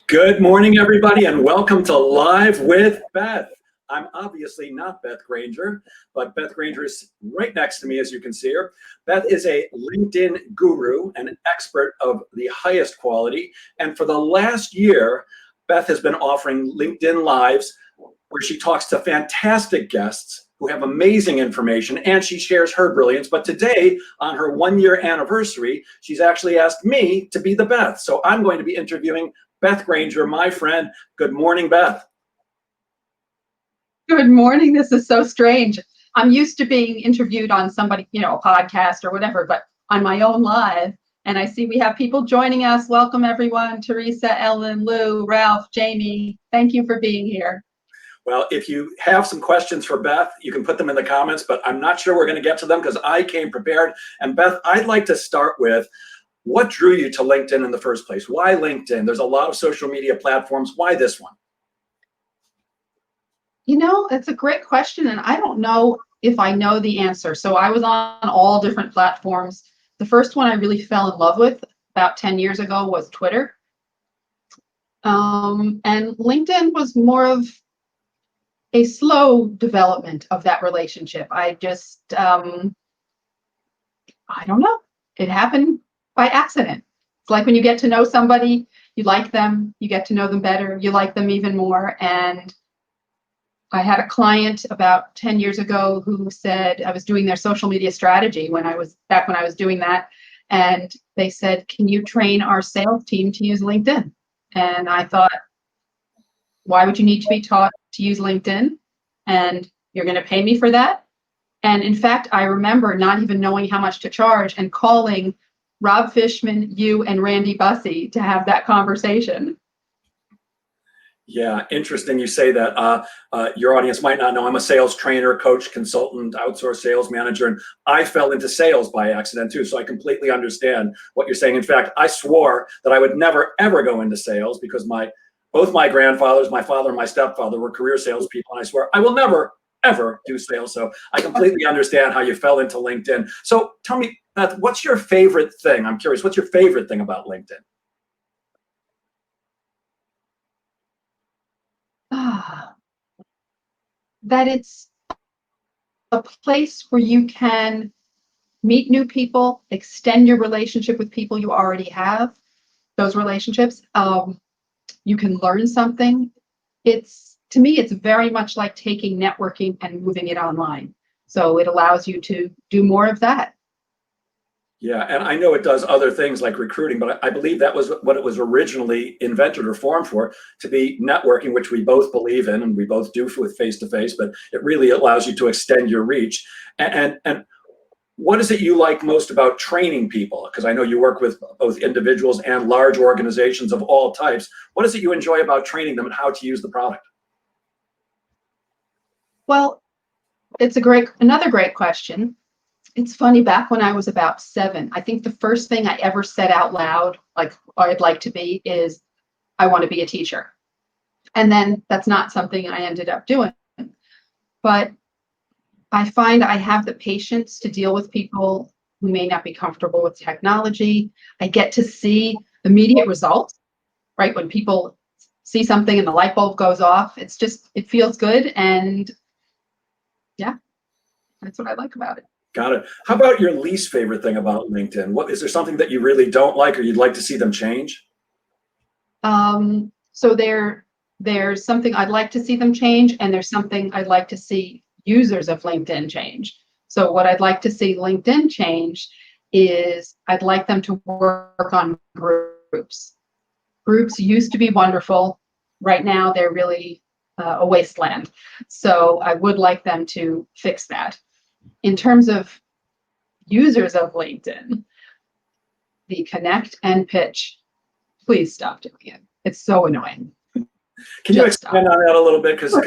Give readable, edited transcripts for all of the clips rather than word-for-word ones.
Good morning, everybody, and welcome to Live with Beth. I'm obviously not Beth Granger, but Beth Granger is right next to me, as you can see her. Beth is a LinkedIn guru, an expert of the highest quality, and for the last year, Beth has been offering LinkedIn Lives where she talks to fantastic guests who have amazing information, and she shares her brilliance. But today, on her 1-year anniversary, she's actually asked me to be the Beth. So I'm going to be interviewing Beth Granger, my friend. Good morning, Beth. Good morning. This is so strange. I'm used to being interviewed on somebody, a podcast or whatever, but on my own live. And I see we have people joining us. Welcome, everyone. Teresa, Ellen, Lou, Ralph, Jamie. Thank you for being here. Well, if you have some questions for Beth, you can put them in the comments, but I'm not sure we're going to get to them because I came prepared. And Beth, I'd like to start with, what drew you to LinkedIn in the first place? Why LinkedIn? There's a lot of social media platforms. Why this one? It's a great question, and I don't know if I know the answer. So I was on all different platforms. The first one I really fell in love with about 10 years ago was Twitter. And LinkedIn was more of a slow development of that relationship. I don't know. It happened by accident. It's like when you get to know somebody, you like them, you get to know them better, you like them even more. And I had a client about 10 years ago who said, I was doing their social media strategy when I was doing that. And they said, can you train our sales team to use LinkedIn? And I thought, why would you need to be taught to use LinkedIn? And you're going to pay me for that? And in fact, I remember not even knowing how much to charge and calling Rob Fishman, you, and Randy Bussey to have that conversation. Yeah, interesting you say that. Your audience might not know I'm a sales trainer, coach, consultant, outsourced sales manager, and I fell into sales by accident too. So I completely understand what you're saying. In fact, I swore that I would never, ever go into sales because both my grandfathers, my father and my stepfather, were career salespeople. And I swear I will never, ever do sales. So I completely understand how you fell into LinkedIn. So tell me, Beth, what's your favorite thing? I'm curious, what's your favorite thing about LinkedIn? That it's a place where you can meet new people, extend your relationship with people you already have, those relationships. You can learn something. To me, it's very much like taking networking and moving it online. So it allows you to do more of that. Yeah, and I know it does other things like recruiting, but I believe that was what it was originally invented or formed for, to be networking, which we both believe in and we both do with face-to-face, but it really allows you to extend your reach. And what is it you like most about training people? Because I know you work with both individuals and large organizations of all types. What is it you enjoy about training them and how to use the product? Well, it's another great question. It's funny, back when I was about 7, I think the first thing I ever said out loud, like I'd like to be, is I want to be a teacher. And then that's not something I ended up doing. But I find I have the patience to deal with people who may not be comfortable with technology. I get to see immediate results, right? When people see something and the light bulb goes off, it feels good. And yeah, that's what I like about it. Got it. How about your least favorite thing about LinkedIn? Is there something that you really don't like or you'd like to see them change? So there's something I'd like to see them change, and there's something I'd like to see users of LinkedIn change. So what I'd like to see LinkedIn change is I'd like them to work on groups. Groups used to be wonderful. Right now, they're really a wasteland. So I would like them to fix that. In terms of users of LinkedIn, the connect and pitch, please stop doing it. It's so annoying. Can you expand on that a little bit? Because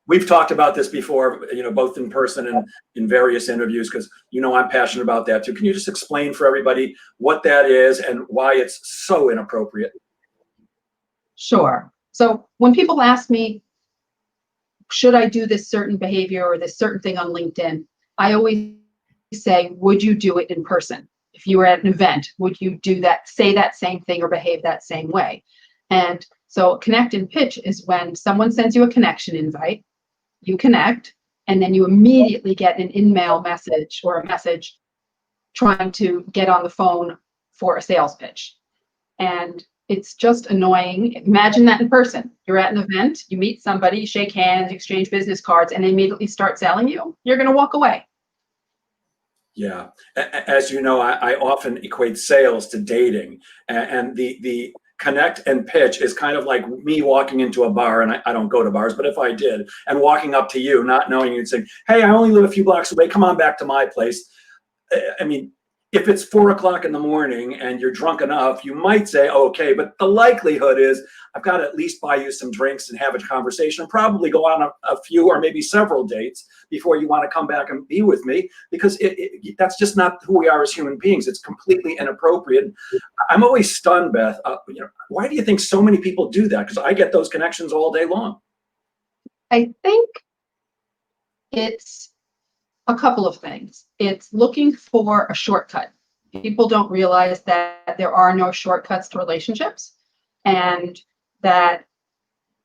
we've talked about this before, both in person and in various interviews, because I'm passionate about that too. Can you just explain for everybody what that is and why it's so inappropriate? Sure. So when people ask me, should I do this certain behavior or this certain thing on LinkedIn, I always say, would you do it in person? If you were at an event, would you say that same thing or behave that same way? And so connect and pitch is when someone sends you a connection invite, you connect, and then you immediately get an in-mail message or a message trying to get on the phone for a sales pitch. And it's just annoying. Imagine that in person. You're at an event, you meet somebody, you shake hands, you exchange business cards, and they immediately start selling you. You're going to walk away. Yeah. As you know, I often equate sales to dating, and the connect and pitch is kind of like me walking into a bar, and I don't go to bars, but if I did, and walking up to you, not knowing you, and saying, "Hey, I only live a few blocks away. Come on back to my place." I mean, if it's 4 o'clock in the morning and you're drunk enough, you might say, okay, but the likelihood is I've got to at least buy you some drinks and have a conversation and probably go on a few or maybe several dates before you want to come back and be with me, because that's just not who we are as human beings. It's completely inappropriate. I'm always stunned, Beth. Why do you think so many people do that? Because I get those connections all day long. I think it's a couple of things. It's looking for a shortcut. People don't realize that there are no shortcuts to relationships, and that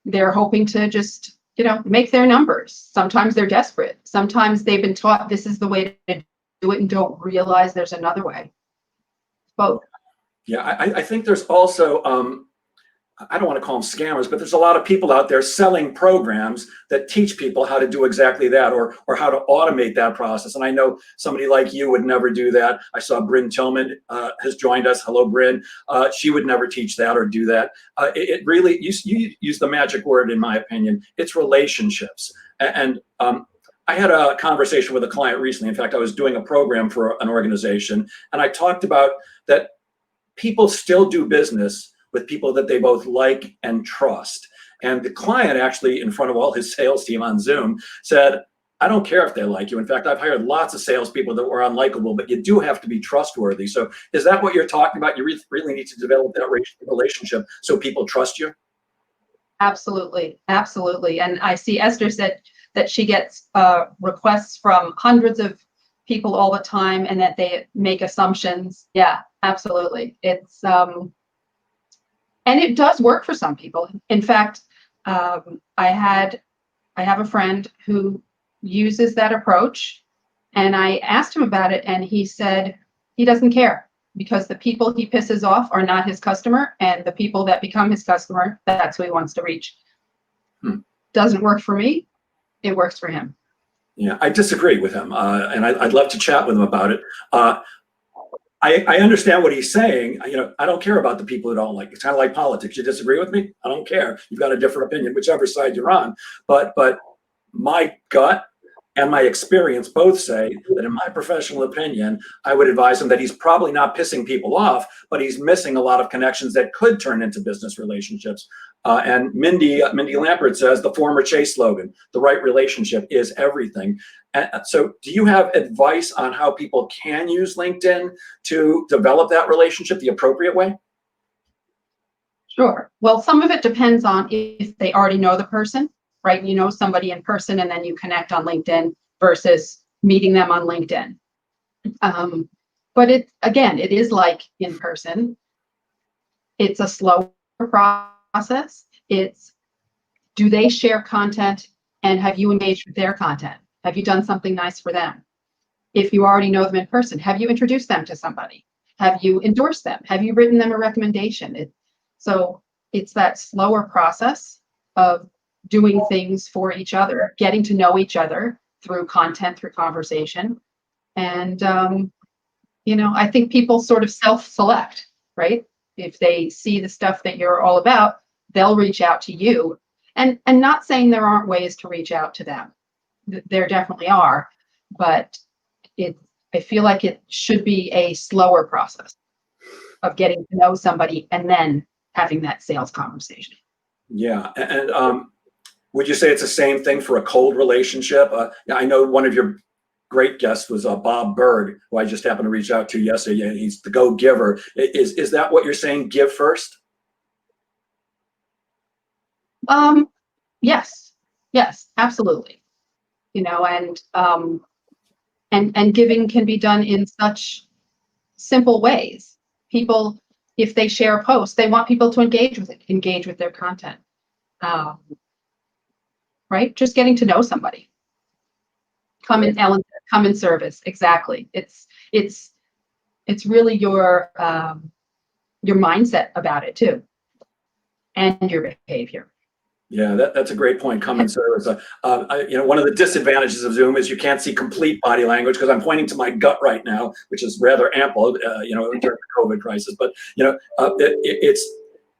they're hoping to just, make their numbers. Sometimes they're desperate. Sometimes they've been taught this is the way to do it and don't realize there's another way. Both. Yeah, I think there's also, I don't want to call them scammers, but there's a lot of people out there selling programs that teach people how to do exactly that, or how to automate that process. And I know somebody like you would never do that. I saw Bryn Tillman has joined us. Hello, Bryn. She would never teach that or do that. It really, you use the magic word, in my opinion. It's relationships. And I had a conversation with a client recently. In fact, I was doing a program for an organization, and I talked about that people still do business with people that they both like and trust. And the client actually, in front of all his sales team on Zoom, said, I don't care if they like you. In fact, I've hired lots of salespeople that were unlikable, but you do have to be trustworthy. So is that what you're talking about? You really need to develop that relationship so people trust you? Absolutely. Absolutely. And I see Esther said that she gets requests from hundreds of people all the time, and that they make assumptions. Yeah, absolutely. It's, and it does work for some people. In fact, I have a friend who uses that approach, and I asked him about it, and he said he doesn't care, because the people he pisses off are not his customer, and the people that become his customer, that's who he wants to reach. Doesn't work for me. It works for him. Yeah, I disagree with him, and I'd love to chat with him about it. I understand what he's saying. I don't care about the people who don't like. It's kind of like politics. You disagree with me? I don't care. You've got a different opinion, whichever side you're on. But my gut and my experience both say that, in my professional opinion, I would advise him that he's probably not pissing people off, but he's missing a lot of connections that could turn into business relationships. And Mindy Lampert says the former Chase slogan, the right relationship is everything. And so do you have advice on how people can use LinkedIn to develop that relationship the appropriate way? Sure. Well, some of it depends on if they already know the person, right? You know somebody in person and then you connect on LinkedIn versus meeting them on LinkedIn. But it is like in person. It's a slower process. It's, do they share content, and have you engaged with their content? Have you done something nice for them? If you already know them in person, have you introduced them to somebody? Have you endorsed them? Have you written them a recommendation? So it's that slower process of doing things for each other, getting to know each other through content, through conversation. And, I think people sort of self-select, right? If they see the stuff that you're all about, they'll reach out to you. And not saying there aren't ways to reach out to them. There definitely are, but I feel like it should be a slower process of getting to know somebody and then having that sales conversation. Yeah, and would you say it's the same thing for a cold relationship? I know one of your great guests was Bob Berg, who I just happened to reach out to yesterday. He's the go-giver. Is that what you're saying? Give first? Yes, absolutely. And giving can be done in such simple ways. People, if they share a post, they want people to engage with it, engage with their content. Right? Just getting to know somebody. Common service. Exactly. It's really your mindset about it too, and your behavior. Yeah, that's a great point. Common service. One of the disadvantages of Zoom is you can't see complete body language because I'm pointing to my gut right now, which is rather ample, during the COVID crisis. But it's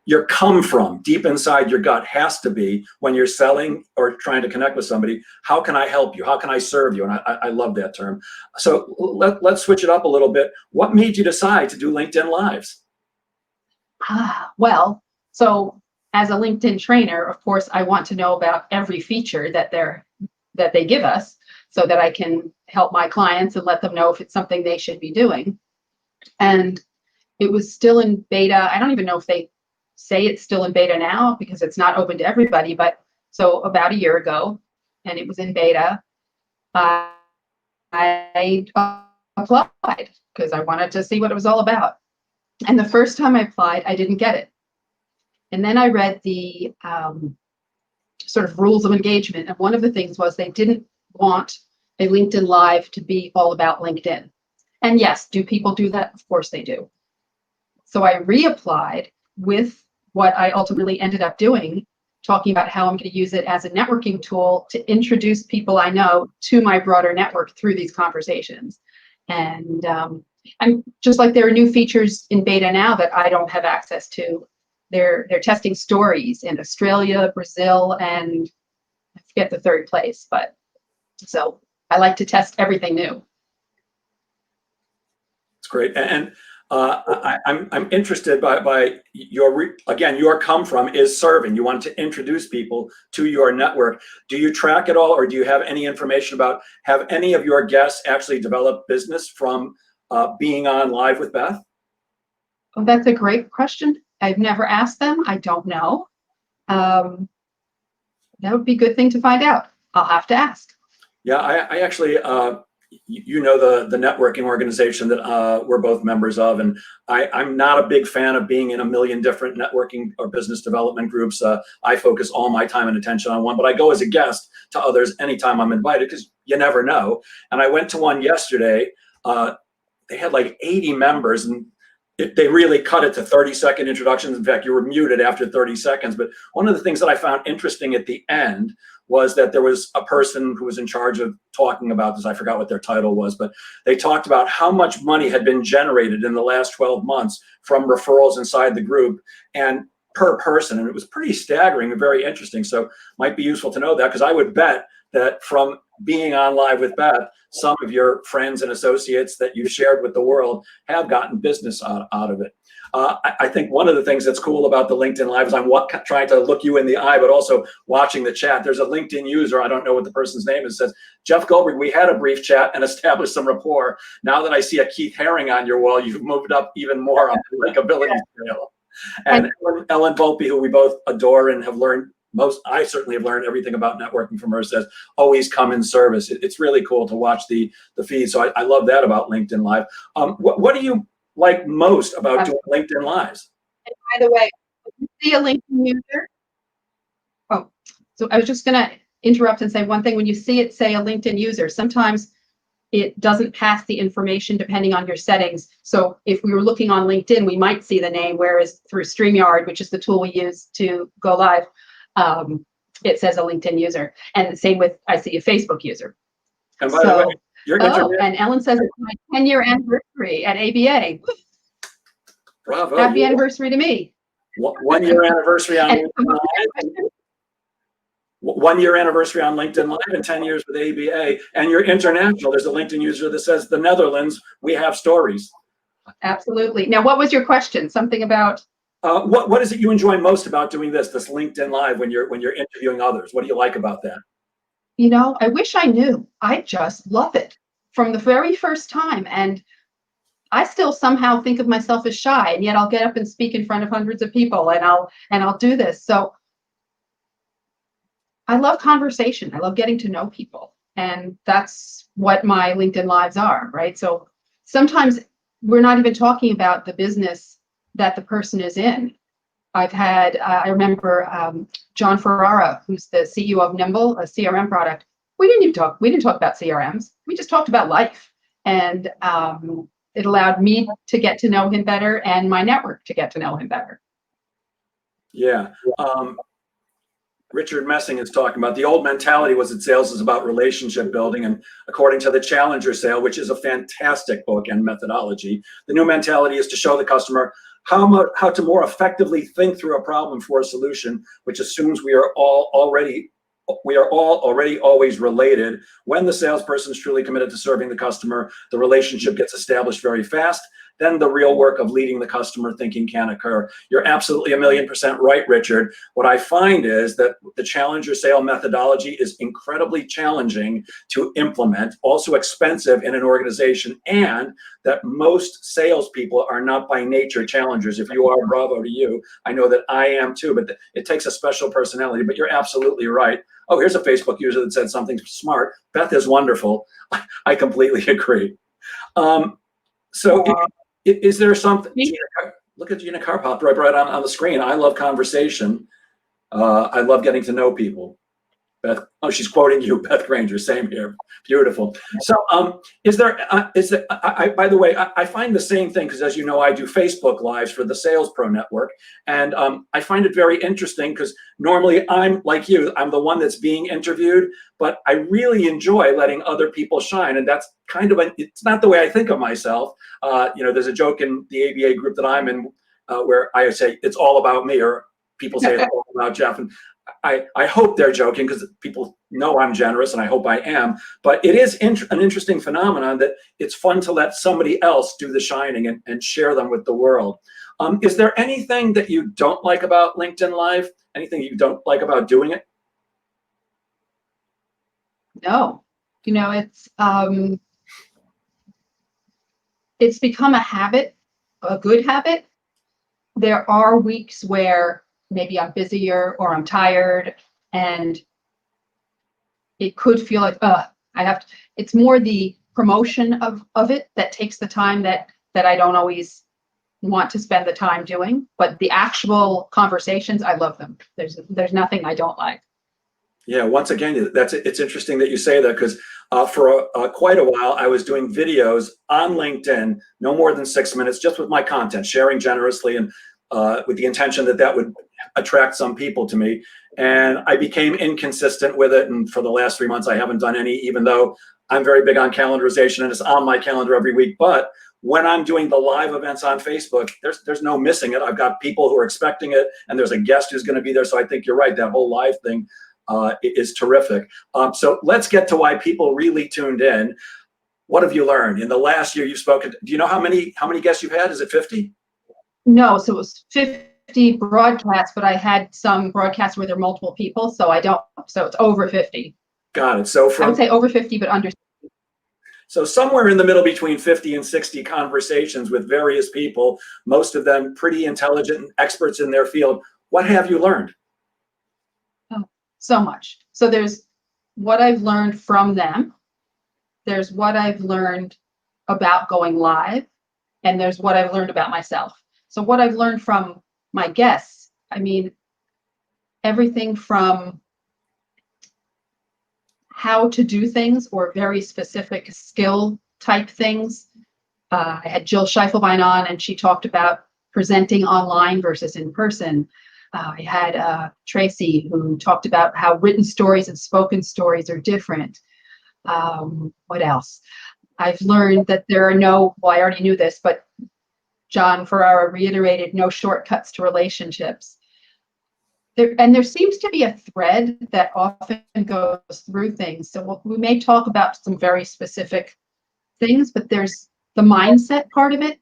your come from deep inside your gut has to be when you're selling or trying to connect with somebody. How can I help you? How can I serve you? And I love that term. So let's switch it up a little bit. What made you decide to do LinkedIn Lives? Well, so as a LinkedIn trainer, of course, I want to know about every feature that they give us so that I can help my clients and let them know if it's something they should be doing. And it was still in beta. I don't even know if they say it's still in beta now because it's not open to everybody, but so about a year ago, and it was in beta, I applied because I wanted to see what it was all about. And the first time I applied, I didn't get it. And then I read the sort of rules of engagement. And one of the things was they didn't want a LinkedIn Live to be all about LinkedIn. And yes, do people do that? Of course they do. So I reapplied with what I ultimately ended up doing, talking about how I'm going to use it as a networking tool to introduce people I know to my broader network through these conversations. And I'm just like there are new features in beta now that I don't have access to. They're testing stories in Australia, Brazil, and I forget the third place. But so I like to test everything new. It's great. And I'm interested by your come from is serving. You want to introduce people to your network. Do you track it all, or do you have any information about, have any of your guests actually developed business from being on Live with Beth? Oh, that's a great question. I've never asked them. I don't know. That would be a good thing to find out. I'll have to ask. Yeah, I actually, the networking organization that we're both members of, and I'm not a big fan of being in a million different networking or business development groups. I focus all my time and attention on one, but I go as a guest to others anytime I'm invited because you never know. And I went to one yesterday. They had like 80 members, and they really cut it to 30-second introductions. In fact, you were muted after 30 seconds. But one of the things that I found interesting at the end was that there was a person who was in charge of talking about this. I forgot what their title was, but they talked about how much money had been generated in the last 12 months from referrals inside the group and per person. And it was pretty staggering and very interesting. So might be useful to know that, because I would bet that from being on Live with Beth, some of your friends and associates that you've shared with the world have gotten business out of it. I think one of the things that's cool about the LinkedIn Live is I'm trying to look you in the eye, but also watching the chat. There's a LinkedIn user, I don't know what the person's name is, says, Jeff Goldberg, we had a brief chat and established some rapport. Now that I see a Keith Haring on your wall, you've moved up even more on the likability scale. And Ellen Volpe, who we both adore and have learned I certainly have learned everything about networking from her, says always come in service. It's really cool to watch the feed. So I love that about LinkedIn Live. What do you like most about doing LinkedIn Lives? And by the way, if you see a LinkedIn user, so I was just going to interrupt and say one thing. When you see it say a LinkedIn user, sometimes it doesn't pass the information depending on your settings. So if we were looking on LinkedIn, we might see the name, whereas through StreamYard, which is the tool we use to go live, it says a LinkedIn user. And the same with, I see a Facebook user. And by the way, you're and Ellen says it's my 10-year anniversary at ABA. Bravo. Happy anniversary to me. 1 year anniversary on LinkedIn Live. 1 year anniversary on LinkedIn Live and 10 years with ABA. And you're international. There's a LinkedIn user that says the Netherlands, we have stories. Absolutely. Now, what was your question? Something about? What is it you enjoy most about doing this LinkedIn Live when you're interviewing others? What do you like about that? I wish I knew. I just love it from the very first time. And I still somehow think of myself as shy, and yet I'll get up and speak in front of hundreds of people, and I'll do this. So I love conversation. I love getting to know people. And that's what my LinkedIn Lives are, right? So sometimes we're not even talking about the business that the person is in. I've had, I remember John Ferrara, who's the CEO of Nimble, a CRM product. We didn't talk about CRMs. We just talked about life. And it allowed me to get to know him better and my network to get to know him better. Yeah. Richard Messing is talking about the old mentality was that sales is about relationship building. And according to the Challenger Sale, which is a fantastic book and methodology, the new mentality is to show the customer how to more effectively think through a problem for a solution, which assumes we are all already always related. When the salesperson is truly committed to serving the customer, the relationship gets established very fast. Then the real work of leading the customer thinking can occur. You're absolutely 1,000,000% right, Richard. What I find is that the Challenger Sale methodology is incredibly challenging to implement, also expensive in an organization, and that most salespeople are not by nature challengers. If you are, bravo to you. I know that I am too, but it takes a special personality. But you're absolutely right. Oh, here's a Facebook user that said something smart. Beth is wonderful. I completely agree. So is there something, look at Gina Carr popped right on the screen. I love conversation. I love getting to know people. Beth, oh, she's quoting you, Beth Granger, same here. Beautiful. So by the way, I find the same thing, because as you know, I do Facebook Lives for the Sales Pro Network. And I find it very interesting because normally I'm like you, I'm the one that's being interviewed, but I really enjoy letting other people shine. And that's kind of, it's not the way I think of myself. There's a joke in the ABA group that I'm in where I say, it's all about me, or people say it's all about Jeff. And I hope they're joking, because people know I'm generous, and I hope I am. But it is an interesting phenomenon that it's fun to let somebody else do the shining and share them with the world. Is there anything that you don't like about LinkedIn Live? Anything you don't like about doing it? No, it's become a habit, a good habit. There are weeks where maybe I'm busier or I'm tired, and it could feel like, it's more the promotion of it that takes the time that I don't always want to spend the time doing. But the actual conversations, I love them. There's nothing I don't like. Yeah, once again, it's interesting that you say that, because for quite a while I was doing videos on LinkedIn, no more than 6 minutes, just with my content, sharing generously, and with the intention that would attract some people to me. And I became inconsistent with it. And for the last 3 months, I haven't done any, even though I'm very big on calendarization and it's on my calendar every week. But when I'm doing the live events on Facebook, there's no missing it. I've got people who are expecting it, and there's a guest who's going to be there. So I think you're right. That whole live thing is terrific. So let's get to why people really tuned in. What have you learned in the last year you've spoken? Do you know how many guests you've had? Is it 50? No, so it was 50 broadcasts, but I had some broadcasts where there are multiple people, so it's over 50. Got it. So I would say over 50, but under. So somewhere in the middle between 50 and 60 conversations with various people, most of them pretty intelligent and experts in their field. What have you learned? Oh, so much. So there's what I've learned from them. There's what I've learned about going live, and there's what I've learned about myself. So what I've learned from my guests, I mean, everything from how to do things or very specific skill type things. I had Jill Scheifelbein on, and she talked about presenting online versus in person. I had Tracy, who talked about how written stories and spoken stories are different. What else? I've learned that there are well, I already knew this, but John Ferrara reiterated no shortcuts to relationships. There seems to be a thread that often goes through things. So we may talk about some very specific things, but there's the mindset part of it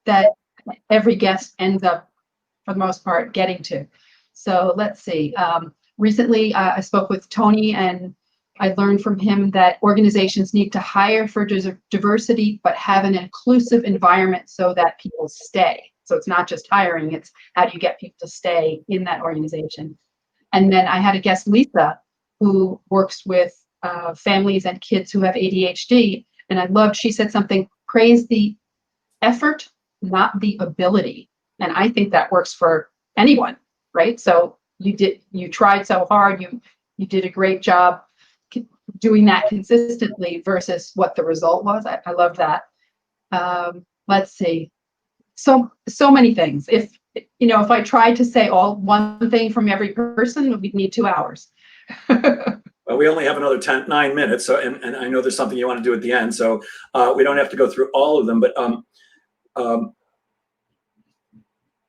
that every guest ends up, for the most part, getting to. So let's see. Recently, I spoke with Tony, and I learned from him that organizations need to hire for diversity, but have an inclusive environment so that people stay. So it's not just hiring, it's how do you get people to stay in that organization. And then I had a guest, Lisa, who works with families and kids who have ADHD. And she said something, praise the effort, not the ability. And I think that works for anyone, right? So you tried so hard, you did a great job doing that consistently versus what the result was. I love that. Let's see. So many things. If I tried to say all one thing from every person, we'd need 2 hours. Well, we only have another 9 minutes, so and I know there's something you want to do at the end, so we don't have to go through all of them. But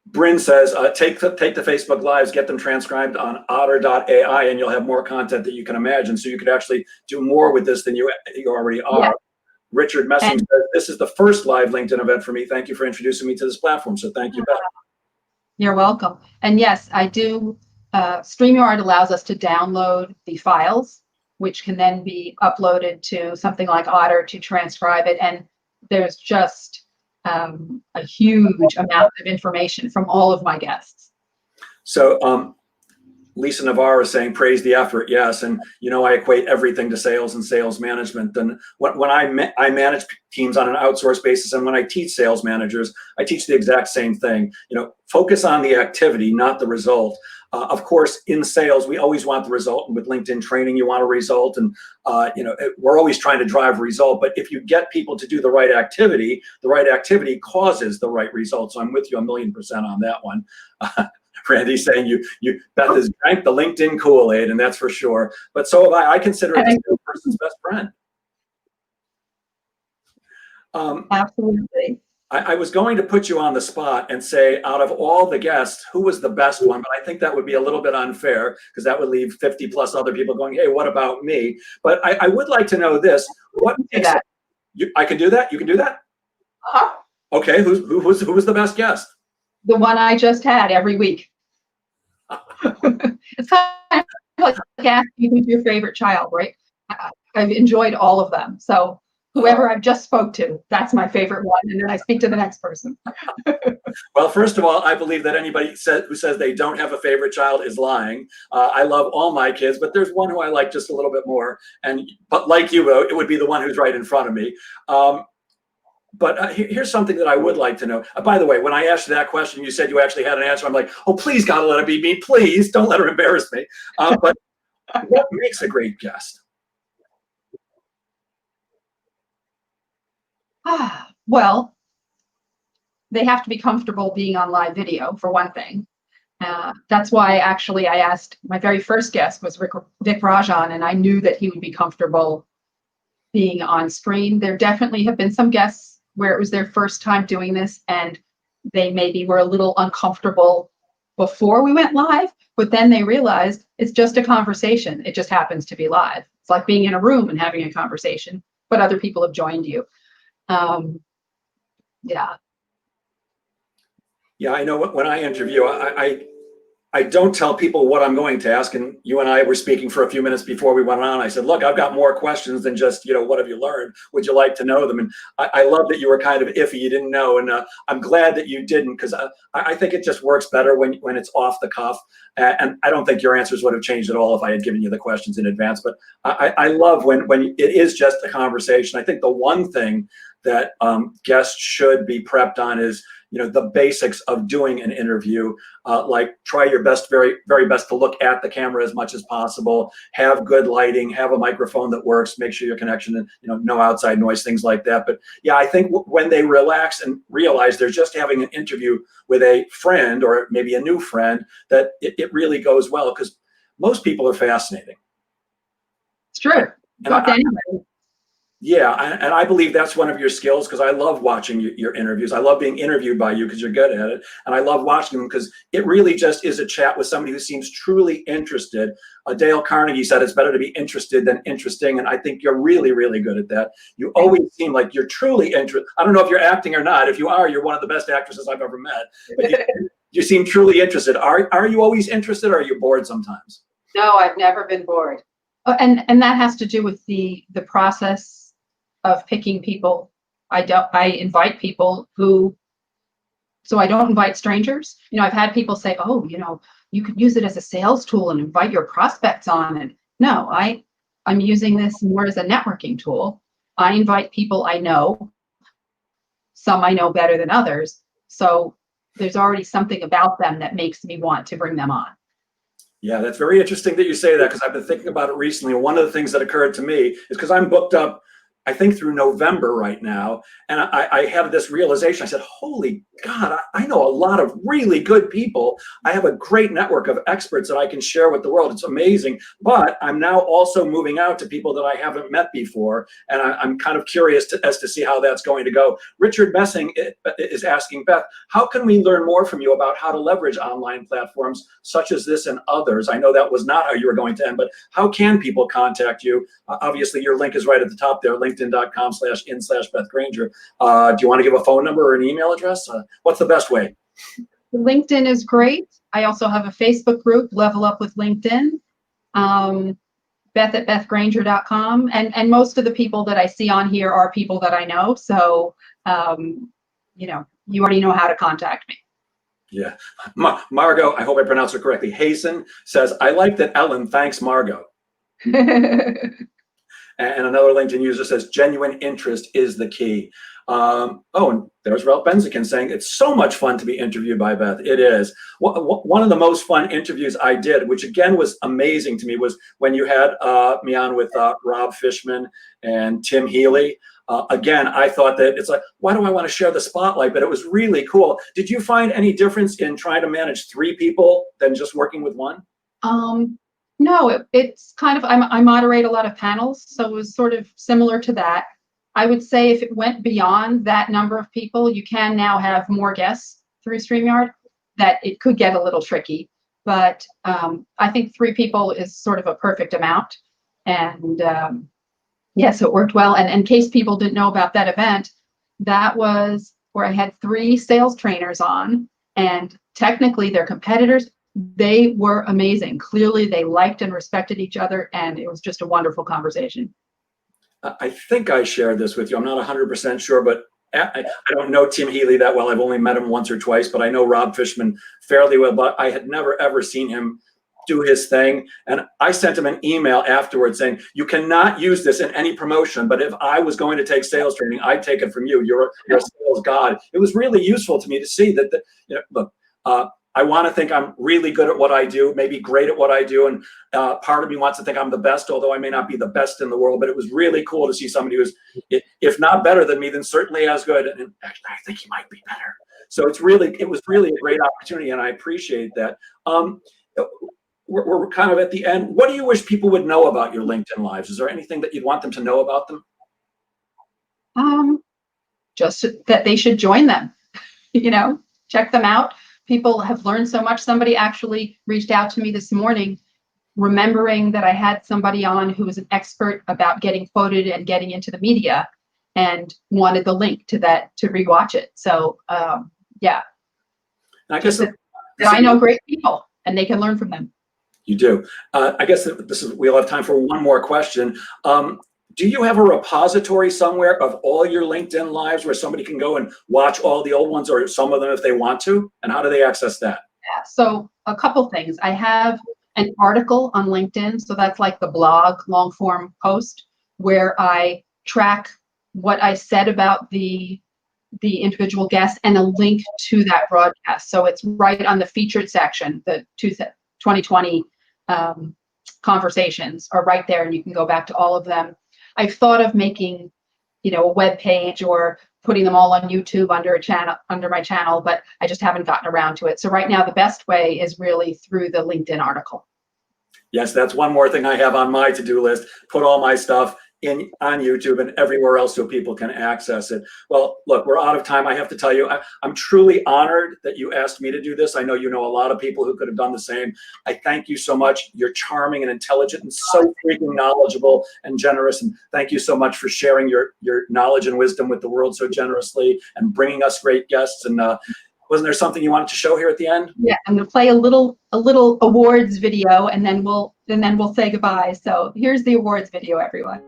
Bryn says, take the Facebook Lives, get them transcribed on otter.ai, and you'll have more content that you can imagine. So you could actually do more with this than you already are. Yeah. Richard Messing says, this is the first live LinkedIn event for me. Thank you for introducing me to this platform. So thank you, Beth. You're welcome. And yes, I do. StreamYard allows us to download the files, which can then be uploaded to something like Otter to transcribe it. And there's just a huge amount of information from all of my guests. So Lisa Navarro is saying, praise the effort. Yes. And, I equate everything to sales and sales management. And when I manage teams on an outsourced basis, and when I teach sales managers, I teach the exact same thing. Focus on the activity, not the result. Of course, in sales, we always want the result. And with LinkedIn training, you want a result. And, we're always trying to drive a result. But if you get people to do the right activity causes the right result. So I'm with you 1,000,000% on that one. Randy's saying Beth has drank the LinkedIn Kool-Aid, and that's for sure. But so have I. I consider it the person's best friend. Absolutely. I was going to put you on the spot and say, out of all the guests, who was the best one? But I think that would be a little bit unfair because that would leave 50 plus other people going, hey, what about me? But I would like to know this. What makes it? I can do that? You can do that? Uh-huh. Okay. Who was the best guest? The one I just had every week. It's kind of like asking who's your favorite child, right? I've enjoyed all of them. So whoever I've just spoke to, that's my favorite one. And then I speak to the next person. Well, first of all, I believe that anybody who says they don't have a favorite child is lying. I love all my kids, but there's one who I like just a little bit more. But like you, it would be the one who's right in front of me. But here's something that I would like to know. By the way, when I asked you that question, you said you actually had an answer. I'm like, oh, please, God, let it be me. Please don't let her embarrass me. But what makes a great guest? Well, they have to be comfortable being on live video, for one thing. That's why actually I asked, my very first guest was Vic Rajan, and I knew that he would be comfortable being on screen. There definitely have been some guests where it was their first time doing this and they maybe were a little uncomfortable before we went live, but then they realized it's just a conversation. It just happens to be live. It's like being in a room and having a conversation, but other people have joined you. Yeah. Yeah, I know when I interview, I don't tell people what I'm going to ask. And you and I were speaking for a few minutes before we went on. I said, look, I've got more questions than just, what have you learned? Would you like to know them? And I love that you were kind of iffy. You didn't know. And I'm glad that you didn't, because I think it just works better when it's off the cuff. And I don't think your answers would have changed at all if I had given you the questions in advance. But I love when it is just a conversation. I think the one thing that guests should be prepped on is, the basics of doing an interview, like try your best, very, very best to look at the camera as much as possible, have good lighting, have a microphone that works, make sure your connection, and no outside noise, things like that. But yeah, I think when they relax and realize they're just having an interview with a friend or maybe a new friend, that it really goes well, because most people are fascinating. It's true. Yeah, and I believe that's one of your skills, because I love watching your interviews. I love being interviewed by you because you're good at it. And I love watching them because it really just is a chat with somebody who seems truly interested. Dale Carnegie said it's better to be interested than interesting. And I think you're really, really good at that. You always seem like you're truly interested. I don't know if you're acting or not. If you are, you're one of the best actresses I've ever met. But you seem truly interested. Are you always interested, or are you bored sometimes? No, I've never been bored. And that has to do with the process of picking people. I invite people so I don't invite strangers. I've had people say, oh, you could use it as a sales tool and invite your prospects on. And no, I'm using this more as a networking tool. I invite people I know, some I know better than others. So there's already something about them that makes me want to bring them on. Yeah, that's very interesting that you say that, because I've been thinking about it recently. And one of the things that occurred to me is because I'm booked up, I think, through November right now. And I have this realization. I said, holy God, I know a lot of really good people. I have a great network of experts that I can share with the world. It's amazing. But I'm now also moving out to people that I haven't met before. And I'm kind of curious as to see how that's going to go. Richard Messing is asking, Beth, how can we learn more from you about how to leverage online platforms such as this and others? I know that was not how you were going to end, but how can people contact you? Obviously, your link is right at the top there, linkedin.com/in/Beth Granger. Do you want to give a phone number or an email address? What's the best way? LinkedIn is great. I also have a Facebook group, Level Up with LinkedIn. Beth at bethgranger.com. And most of the people that I see on here are people that I know. So, you already know how to contact me. Yeah. Margot, I hope I pronounced it correctly. Hazen says, I like that Ellen thanks Margot. And another LinkedIn user says, genuine interest is the key. And there's Ralph Benzikin saying, it's so much fun to be interviewed by Beth. It is. One of the most fun interviews I did, which again was amazing to me, was when you had me on with Rob Fishman and Tim Healy. Again, I thought that it's like, why do I want to share the spotlight? But it was really cool. Did you find any difference in trying to manage 3 people than just working with one? No, it's kind of, I moderate a lot of panels, so it was sort of similar to that. I would say if it went beyond that number of people, you can now have more guests through StreamYard, that it could get a little tricky. But I think 3 people is sort of a perfect amount. And yes, it worked well. And in case people didn't know about that event, that was where I had 3 sales trainers on, and technically they're competitors. They were amazing. Clearly, they liked and respected each other, and it was just a wonderful conversation. I think I shared this with you. I'm not 100% sure, but I don't know Tim Healy that well. I've only met him once or twice, but I know Rob Fishman fairly well. But I had never, ever seen him do his thing. And I sent him an email afterwards saying, you cannot use this in any promotion, but if I was going to take sales training, I'd take it from you. You're a sales god. It was really useful to me to see that, look, I want to think I'm really good at what I do, maybe great at what I do. And part of me wants to think I'm the best, although I may not be the best in the world. But it was really cool to see somebody who's, if not better than me, then certainly as good. And actually, I think he might be better. So it was really a great opportunity, and I appreciate that. We're kind of at the end. What do you wish people would know about your LinkedIn lives? Is there anything that you'd want them to know about them? Just that they should join them, check them out. People have learned so much. Somebody actually reached out to me this morning, remembering that I had somebody on who was an expert about getting quoted and getting into the media, and wanted the link to that to rewatch it. So yeah. And I guess that I know great people and they can learn from them. You do. I guess we'll have time for one more question. Do you have a repository somewhere of all your LinkedIn lives where somebody can go and watch all the old ones, or some of them if they want to? And how do they access that? Yeah, so a couple things. I have an article on LinkedIn. So that's like the blog long form post where I track what I said about the individual guest and a link to that broadcast. So it's right on the featured section. The 2020 conversations are right there, and you can go back to all of them. I've thought of making, a web page or putting them all on YouTube under my channel, but I just haven't gotten around to it. So right now, the best way is really through the LinkedIn article. Yes, that's one more thing I have on my to-do list. Put all my stuff on YouTube and everywhere else so people can access it. Well, look, we're out of time. I have to tell you, I'm truly honored that you asked me to do this. I know you know a lot of people who could have done the same. I thank you so much. You're charming and intelligent and so freaking knowledgeable and generous. And thank you so much for sharing your knowledge and wisdom with the world so generously and bringing us great guests. And wasn't there something you wanted to show here at the end? Yeah, I'm gonna play a little awards video, and then we'll say goodbye. So here's the awards video, everyone.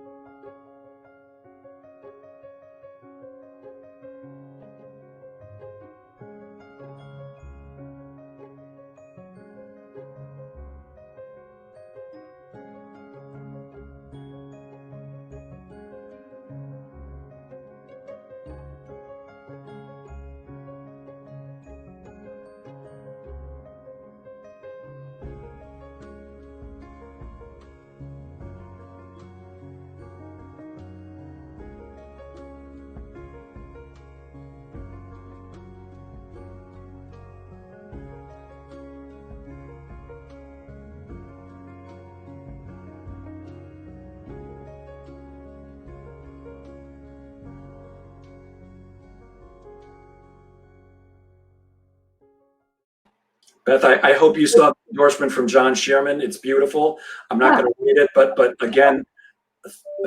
Beth, I hope you saw the endorsement from John Shearman. It's beautiful. I'm not going to read it, but again,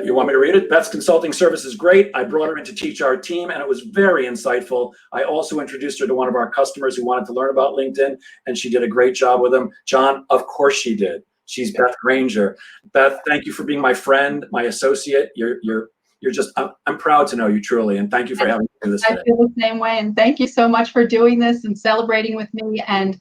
you want me to read it? Beth's consulting service is great. I brought her in to teach our team, and it was very insightful. I also introduced her to one of our customers who wanted to learn about LinkedIn, and she did a great job with them. John, of course she did. She's Beth Granger. Beth, thank you for being my friend, my associate. You're just, I'm proud to know you truly, and thank you for having me do this today. I feel the same way, and thank you so much for doing this and celebrating with me. And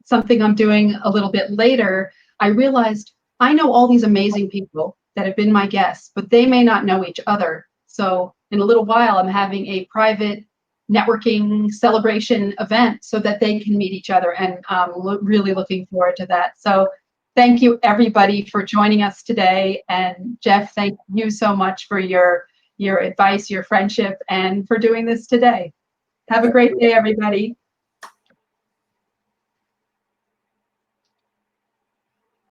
something I'm doing a little bit later, I realized I know all these amazing people that have been my guests, but they may not know each other. So in a little while, I'm having a private networking celebration event so that they can meet each other, and I'm really looking forward to that. So thank you everybody for joining us today. And Jeff, thank you so much for your advice, your friendship, and for doing this today. Have a great day, everybody.